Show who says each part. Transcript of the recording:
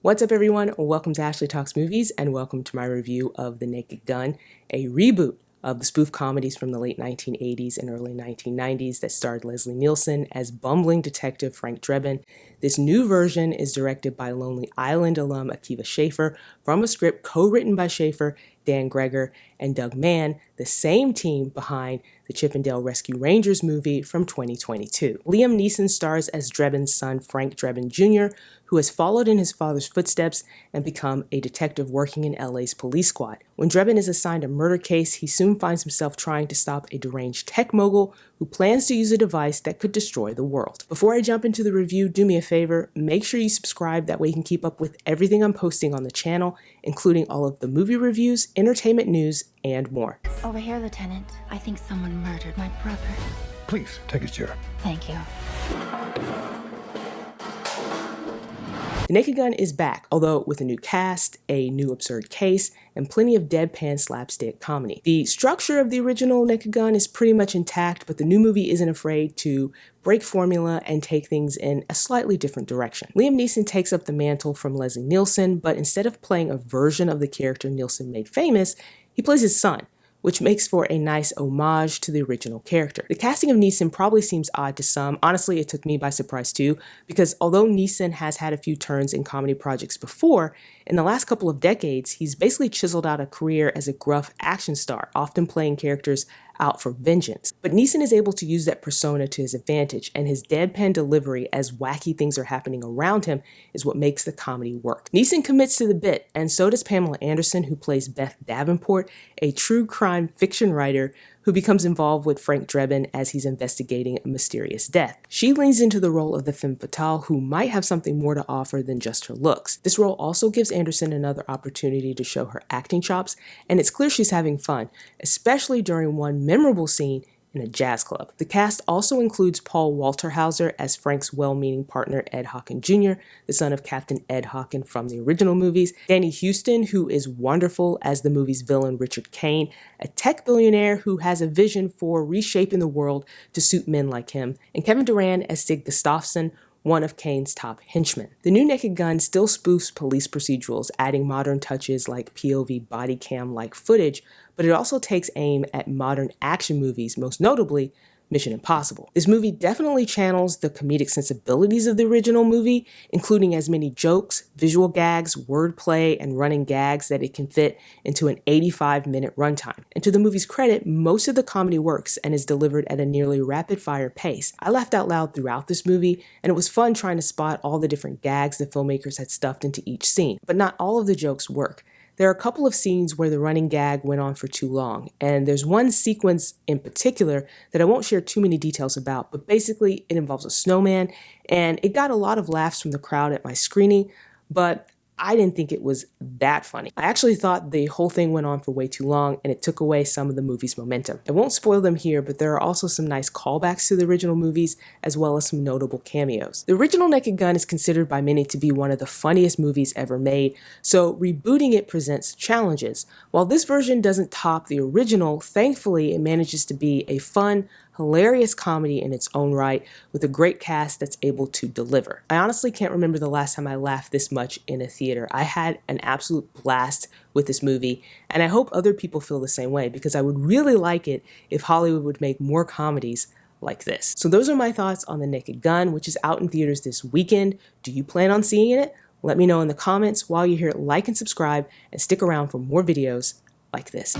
Speaker 1: What's up everyone? Welcome to Ashley Talks Movies and welcome to my review of The Naked Gun, a reboot of the spoof comedies from the late 1980s and early 1990s that starred Leslie Nielsen as bumbling detective Frank Drebin. This new version is directed by Lonely Island alum Akiva Schaffer from a script co-written by Schaffer, Dan Greger, and Doug Mann, the same team behind the Chip 'n Dale Rescue Rangers movie from 2022. Liam Neeson stars as Drebin's son Frank Drebin Jr., who has followed in his father's footsteps and become a detective working in LA's police squad. When Drebin is assigned a murder case, he soon finds himself trying to stop a deranged tech mogul who plans to use a device that could destroy the world. Before I jump into the review, do me a favor, make sure you subscribe, that way you can keep up with everything I'm posting on the channel, including all of the movie reviews, entertainment news, and more.
Speaker 2: Over here, Lieutenant. I think someone murdered my brother.
Speaker 3: Please, take a chair.
Speaker 2: Thank you.
Speaker 1: The Naked Gun is back, although with a new cast, a new absurd case, and plenty of deadpan slapstick comedy. The structure of the original Naked Gun is pretty much intact, but the new movie isn't afraid to break formula and take things in a slightly different direction. Liam Neeson takes up the mantle from Leslie Nielsen, but instead of playing a version of the character Nielsen made famous, he plays his son, which makes for a nice homage to the original character. The casting of Neeson probably seems odd to some. Honestly, it took me by surprise too, because although Neeson has had a few turns in comedy projects before, in the last couple of decades, he's basically chiseled out a career as a gruff action star, often playing characters out for vengeance. But Neeson is able to use that persona to his advantage, and his deadpan delivery as wacky things are happening around him is what makes the comedy work. Neeson commits to the bit, and so does Pamela Anderson, who plays Beth Davenport, a true crime fiction writer who becomes involved with Frank Drebin as he's investigating a mysterious death. She leans into the role of the femme fatale who might have something more to offer than just her looks. This role also gives Anderson another opportunity to show her acting chops, and it's clear she's having fun, especially during one memorable scene in a jazz club. The cast also includes Paul Walterhauser as Frank's well-meaning partner Ed Hawken Jr., the son of Captain Ed Hawken from the original movies, Danny Houston, who is wonderful as the movie's villain Richard Kane, a tech billionaire who has a vision for reshaping the world to suit men like him, and Kevin Durand as Sig Gustafsson, one of Kane's top henchmen. The new Naked Gun still spoofs police procedurals, adding modern touches like POV body cam-like footage, but it also takes aim at modern action movies, most notably Mission Impossible. This movie definitely channels the comedic sensibilities of the original movie, including as many jokes, visual gags, wordplay, and running gags that it can fit into an 85-minute runtime. And to the movie's credit, most of the comedy works and is delivered at a nearly rapid-fire pace. I laughed out loud throughout this movie, and it was fun trying to spot all the different gags the filmmakers had stuffed into each scene. But not all of the jokes work. There are a couple of scenes where the running gag went on for too long, and there's one sequence in particular that I won't share too many details about, but basically it involves a snowman, and it got a lot of laughs from the crowd at my screening, but I didn't think it was that funny. I actually thought the whole thing went on for way too long, and it took away some of the movie's momentum. I won't spoil them here, but there are also some nice callbacks to the original movies, as well as some notable cameos. The original Naked Gun is considered by many to be one of the funniest movies ever made, so rebooting it presents challenges. While this version doesn't top the original, thankfully it manages to be a fun, hilarious comedy in its own right, with a great cast that's able to deliver. I honestly can't remember the last time I laughed this much in a theater. I had an absolute blast with this movie, and I hope other people feel the same way, because I would really like it if Hollywood would make more comedies like this. So those are my thoughts on The Naked Gun, which is out in theaters this weekend. Do you plan on seeing it? Let me know in the comments. While you're here, like and subscribe, and stick around for more videos like this.